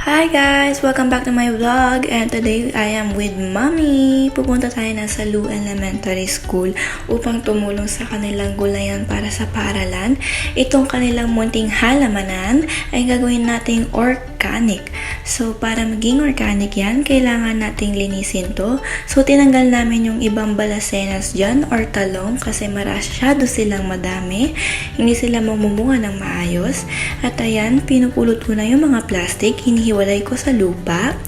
Hi guys! Welcome back to my vlog and today I am with Mommy. Pupunta tayo na sa Lu Elementary School upang tumulong sa kanilang gulayan para sa paaralan. Itong kanilang munting halamanan ay gagawin nating organic. So para maging organic yan, kailangan nating linisin to. So tinanggal namin yung ibang balasenas dyan or talong kasi masyado silang madami. Hindi sila mamumunga ng maayos. At ayan, pinupulot ko na yung mga plastic, hinihiwalay ko sa lupa.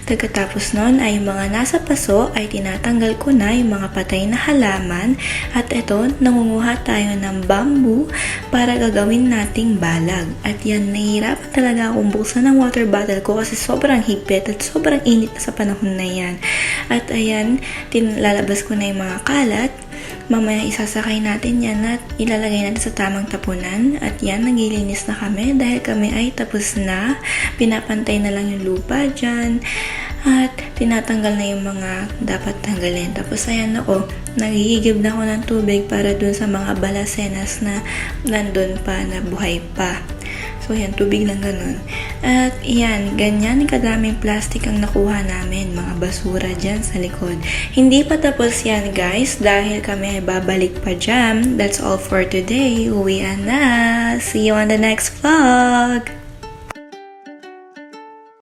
Pagkatapos nun ay yung mga nasa paso ay tinatanggal ko na yung mga patay na halaman. At ito, nangunguha tayo ng bamboo para gagawin nating balag. At yan, nahihirapan talaga akong buksan ng water bottle ko kasi sobrang higpit at sobrang init na sa panahon na yan. At ayan, lalabas ko na yung mga kalat. Mamaya isasakay natin yan at ilalagay natin sa tamang tapunan. At yan, naglilinis na kami dahil kami ay tapos na. Pinapantay na lang yung lupa dyan. At tinatanggal na yung mga dapat tanggalin. Tapos ayan ako, nagigib na ako ng tubig para dun sa mga balasenas na nandun pa, na buhay pa. So yan, tubig lang ganun. At yan, ganyan kadaming plastic ang nakuha namin, mga basura dyan sa likod. Hindi pa tapos yan guys, dahil kami babalik pa dyan. That's all for today. Uwian na. See you on the next vlog.